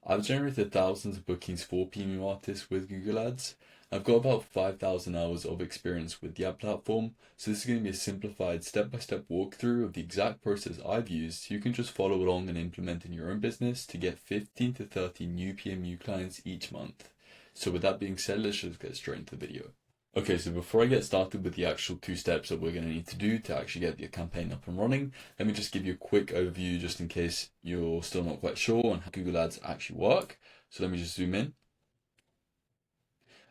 I've generated thousands of bookings for PMU artists with Google Ads. I've got about 5,000 hours of experience with the ad platform, so this is going to be a simplified step-by-step walkthrough of the exact process I've used so you can just follow along and implement in your own business to get 15 to 30 new PMU clients each month. So with that being said, let's just get straight into the video. Okay, so before I get started with the actual 2 steps that we're going to need to do to actually get your campaign up and running, let me just give you a quick overview just in case you're still not quite sure on how Google Ads actually work. So let me just zoom in.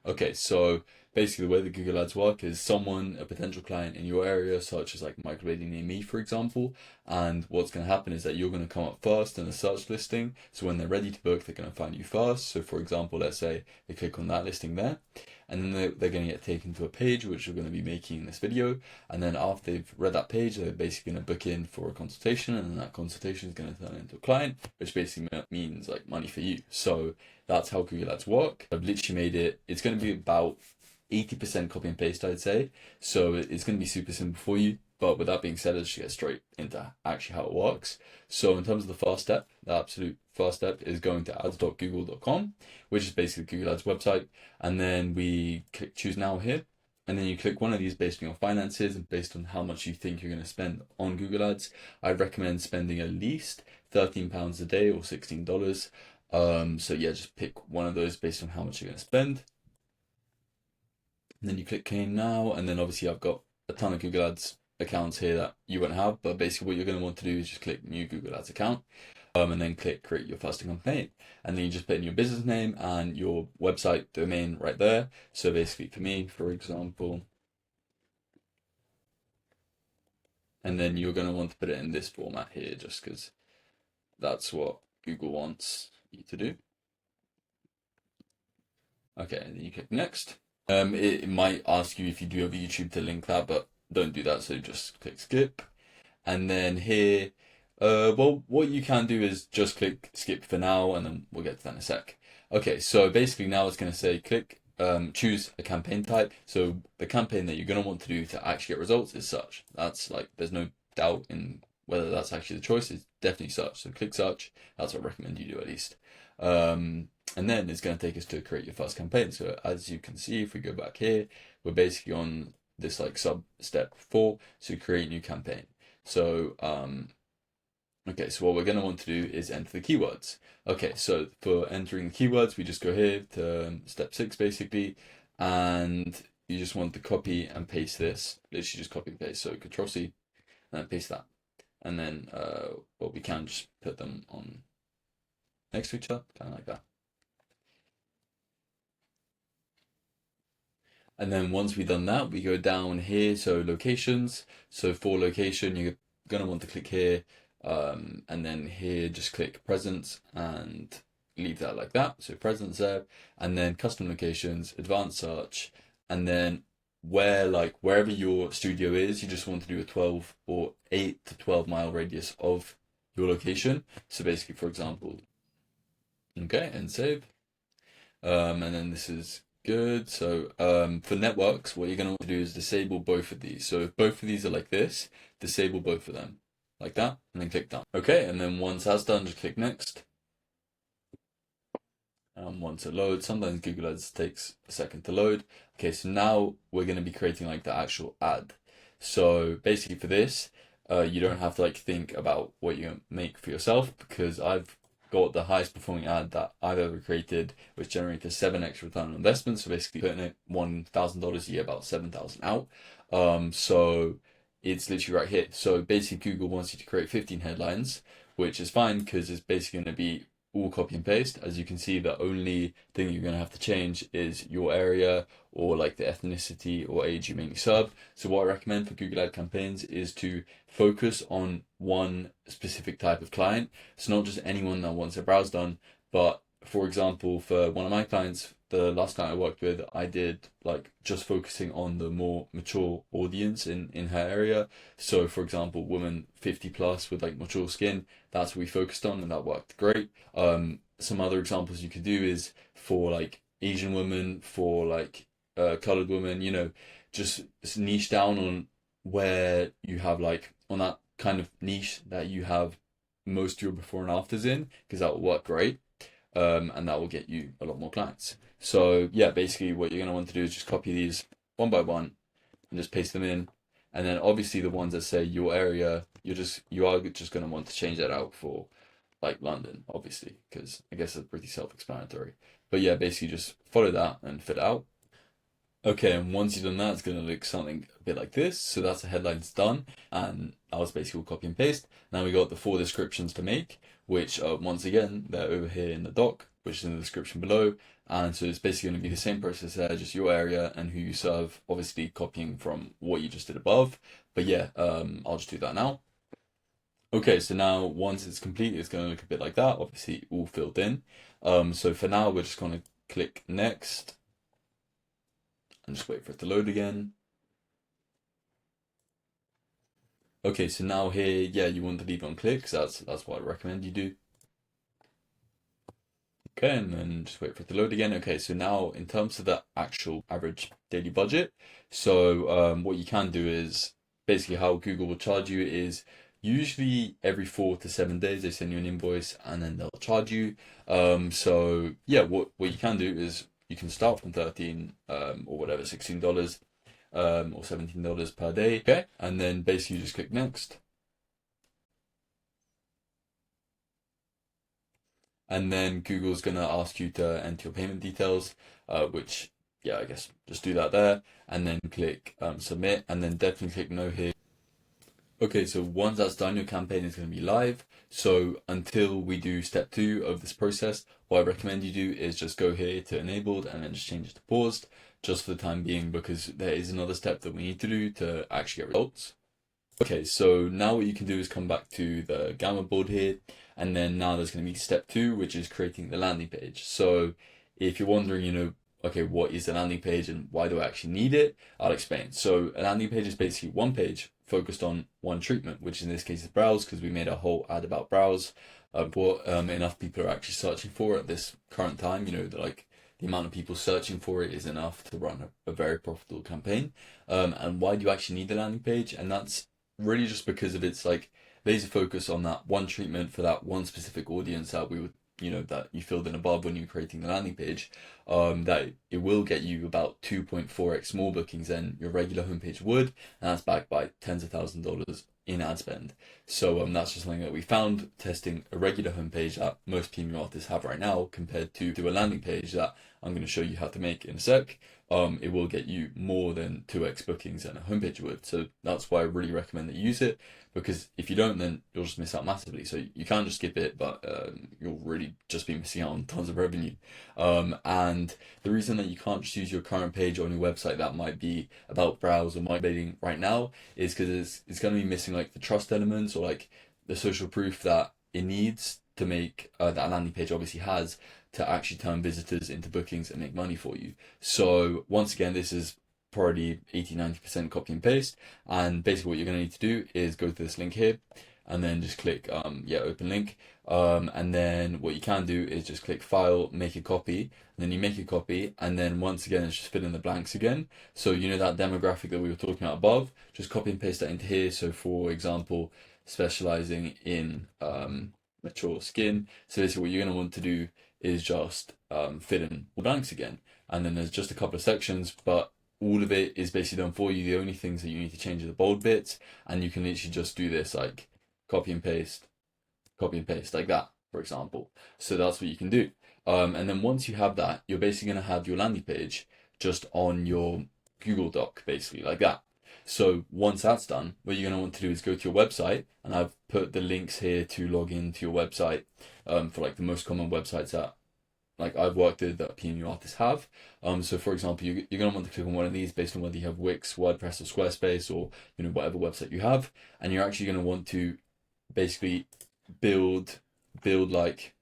Okay, so basically the way that Google Ads work is someone, a potential client in your area, such as like microblading near me, for example, and what's going to happen is that you're going to come up first in the search listing. So when they're ready to book, they're going to find you first. So for example, let's say they click on that listing there, and then they're going to get taken to a page which we're going to be making in this video. And then after they've read that page, they're basically going to book in for a consultation, and then that consultation is going to turn into a client, which basically means like money for you. So that's how Google Ads work. I've literally made it, it's going to be about 80% copy and paste, I'd say. So it's going to be super simple for you. But with that being said, let's get straight into actually how it works. So in terms of the first step, the absolute first step is going to ads.google.com, which is basically Google Ads website. And then we click choose now here. And then you click one of these based on your finances and based on how much you think you're going to spend on Google Ads. I'd recommend spending at least £13 a day or $16. So yeah, just pick one of those based on how much you're going to spend. And then you click claim now, and then obviously I've got a ton of Google Ads accounts here that you won't have, but basically what you're going to want to do is just click new Google Ads account, and then click create your first campaign, and then you just put in your business name and your website domain right there. So basically for me, for example, and then you're going to want to put it in this format here just because that's what Google wants you to do. Okay, and then you click next. It might ask you if you do have YouTube to link that, but don't do that, so just click skip. And then here, well, what you can do is just click skip for now, and then we'll get to that in a sec. Okay, so basically now it's going to say click, choose a campaign type. So the campaign that you're going to want to do to actually get results is search. That's like, there's no doubt in whether that's actually the choice. It's definitely search. So click search. That's what I recommend you do at least. And then it's going to take us to create your first campaign. So as you can see, if we go back here, we're basically on this like sub step 4, so create new campaign. So okay, so what we're going to want to do is enter the keywords. Okay, so for entering the keywords, we just go here to step 6 basically, and you just want to copy and paste this. Literally just copy and paste. So Control C and then paste that, and then well, we can just put them on next to each other, kind of like that. And then once we've done that, we go down here, so locations. So for location, you're gonna want to click here, and then here, just click presence and leave that like that. So presence there, and then custom locations, advanced search, and then wherever your studio is, you just want to do a 12 or 8 to 12 mile radius of your location. So basically, for example, okay, and save. And then this is good. So for networks, what you're going to want to do is disable both of these. So if both of these are like this, disable both of them like that, and then click done. Okay, and then once that's done, just click next. Once it loads, sometimes Google Ads takes a second to load. Okay, so now we're going to be creating like the actual ad. So basically for this, you don't have to like think about what you make for yourself, because I've got the highest performing ad that I've ever created, which generated 7x return on investment. So basically putting it $1,000 a year, about 7,000 out. So it's literally right here. So basically Google wants you to create 15 headlines, which is fine because it's basically going to be all copy and paste. As you can see, the only thing you're going to have to change is your area or like the ethnicity or age you mainly serve. So what I recommend for Google Ad campaigns is to focus on one specific type of client. It's not just anyone that wants a browse done, but for example, for one of my clients, the last client I worked with, I did like just focusing on the more mature audience in her area. So for example, women 50 plus with like mature skin, that's what we focused on, and that worked great. Some other examples you could do is for like Asian women, for like colored women, you know, just niche down on where you have like on that kind of niche that you have most of your before and afters in, because that will work great. and that will get you a lot more clients. So yeah, basically what you're going to want to do is just copy these one by one and just paste them in. And then obviously the ones that say your area, you are just going to want to change that out for like London, obviously, because I guess it's pretty self-explanatory. But yeah, basically just follow that and fit it out. Okay, and once you've done that, it's going to look something a bit like this. So that's the headlines done, and that was basically all copy and paste. Now we got the 4 descriptions to make, which once again, they're over here in the doc, which is in the description below. And so it's basically going to be the same process there, just your area and who you serve, obviously copying from what you just did above. But yeah, I'll just do that now. Okay, so now once it's complete, it's going to look a bit like that, obviously all filled in. So for now, we're just going to click next and just wait for it to load again. Okay, so now here, yeah, you want to leave it on click, because that's what I recommend you do. Okay, and then just wait for it to load again. Okay, so now in terms of the actual average daily budget, so what you can do is basically how Google will charge you is usually every 4 to 7 days they send you an invoice and then they'll charge you. So yeah, what you can do is you can start from 13 or whatever, $16 or $17 per day. Okay, and then basically you just click next. And then Google's going to ask you to enter your payment details, which, yeah, I guess just do that there, and then click submit, and then definitely click no here. Okay, so once that's done, your campaign is going to be live. So until we do step 2 of this process, what I recommend you do is just go here to enabled and then just change it to paused, just for the time being, because there is another step that we need to do to actually get results. Okay, so now what you can do is come back to the Gamma board here, and then now there's going to be step 2, which is creating the landing page. So if you're wondering, okay, what is the landing page and why do I actually need it? I'll explain. So a landing page is basically one page focused on one treatment, which in this case is browse, because we made a whole ad about browse. What enough people are actually searching for at this current time, like the amount of people searching for it is enough to run a very profitable campaign. And why do you actually need the landing page? And that's really just because of its like laser focus on that one treatment for that one specific audience that we would, that you filled in above when you're creating the landing page, that it will get you about 2.4x more bookings than your regular homepage would, and that's backed by tens of thousands of dollars in ad spend. So that's just something that we found testing a regular homepage that most PMU artists have right now compared to a landing page that I'm going to show you how to make in a sec. It will get you more than 2x bookings than a homepage would. So that's why I really recommend that you use it, because if you don't, then you'll just miss out massively. So you can just skip it, but you'll really just be missing out on tons of revenue. And the reason that you can't just use your current page on your website that might be about browse or marketing right now is because it's going to be missing like the trust elements or like the social proof that it needs to make that landing page obviously has to actually turn visitors into bookings and make money for you. So once again, this is probably 80-90% copy and paste, and basically what you're going to need to do is go to this link here and then just click open link, and then what you can do is just click file, make a copy, and then you make a copy, and then once again it's just fill in the blanks again. So that demographic that we were talking about above, just copy and paste that into here. So for example, specializing in mature skin. So basically what you're going to want to do is just fill in the blanks again, and then there's just a couple of sections, but all of it is basically done for you. The only things that you need to change are the bold bits, and you can literally just do this like copy and paste like that, for example. So that's what you can do. And then once you have that, you're basically going to have your landing page just on your Google Doc, basically like that. So once that's done, what you're going to want to do is go to your website, and I've put the links here to log into your website for like the most common websites that like I've worked with that PMU artists have. So for example, you're going to want to click on one of these based on whether you have Wix, WordPress, or Squarespace, or whatever website you have, and you're actually going to want to basically build like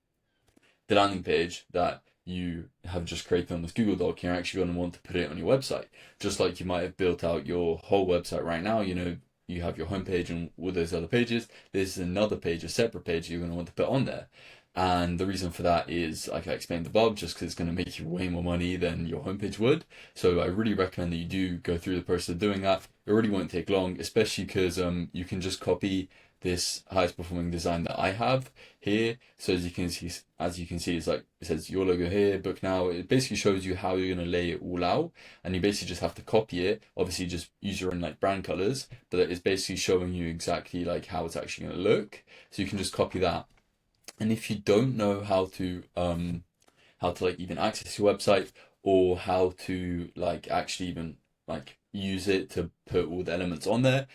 the landing page that you have just created on this Google Doc. You're actually going to want to put it on your website, just like you might have built out your whole website right now. You have your homepage and all those other pages. This is another page, a separate page you're going to want to put on there. And the reason for that is, like I explained above, just because it's going to make you way more money than your homepage would. So I really recommend that you do go through the process of doing that. It really won't take long, especially because you can just copy this highest performing design that I have here. So as you can see, it's like it says your logo here, book now. It basically shows you how you're gonna lay it all out, and you basically just have to copy it. Obviously, just use your own like brand colors, but it's basically showing you exactly like how it's actually gonna look. So you can just copy that. And if you don't know how to like even access your website, or how to like actually even like use it to put all the elements on there,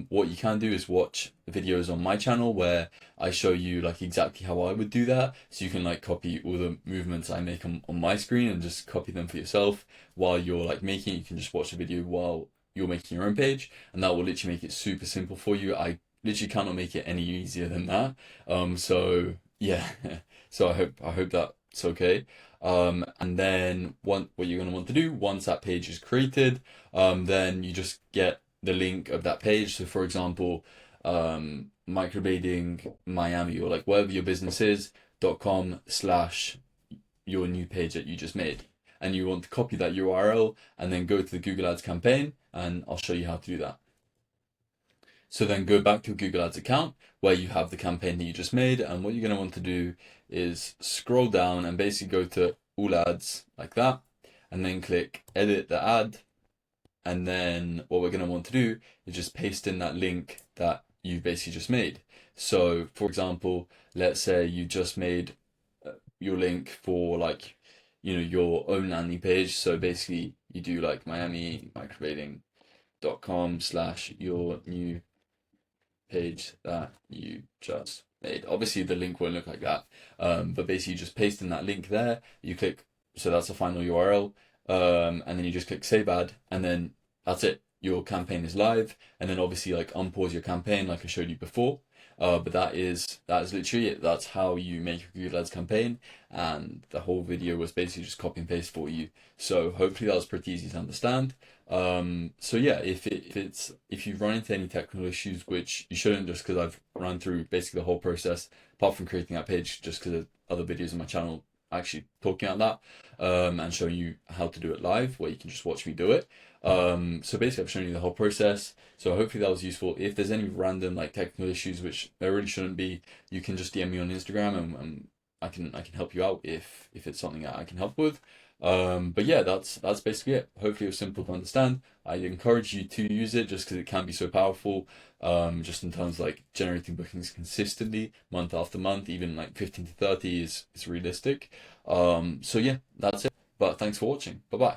what you can do is watch videos on my channel where I show you like exactly how I would do that. So you can like copy all the movements I make on my screen and just copy them for yourself while you're like making it. You can just watch the video while you're making your own page, and that will literally make it super simple for you. I literally cannot make it any easier than that. So yeah, so I hope that's okay. And then what you're gonna want to do once that page is created, then you just get the link of that page. So for example, microblading Miami, or like whatever your business is, .com/ your new page that you just made. And you want to copy that URL and then go to the Google Ads campaign, and I'll show you how to do that. So then go back to your Google Ads account where you have the campaign that you just made, and what you're going to want to do is scroll down and basically go to all ads like that, and then click edit the ad. And then what we're going to want to do is just paste in that link that you basically just made. So for example, let's say you just made your link for like, your own landing page. So basically you do like Miami microblading.com/ your new page that you just made. Obviously the link won't look like that, but basically you just paste in that link there, you click, so that's the final URL, and then you just click save ad, and then that's it, your campaign is live. And then obviously like unpause your campaign like I showed you before, but that is literally it. That's how you make your Google Ads campaign, and the whole video was basically just copy and paste for you. So hopefully that was pretty easy to understand. So yeah, if you run into any technical issues, which you shouldn't, just because I've run through basically the whole process, apart from creating that page, just because of other videos on my channel actually talking about that, and showing you how to do it live, where you can just watch me do it. So basically I've shown you the whole process. So hopefully that was useful. If there's any random like technical issues, which there really shouldn't be, you can just DM me on Instagram, and I can help you out if it's something that I can help with. But yeah, that's basically it. Hopefully it was simple to understand. I encourage you to use it just because it can be so powerful, just in terms of like generating bookings consistently month after month. Even like 15 to 30 is realistic. So yeah, that's it. But thanks for watching. Bye bye.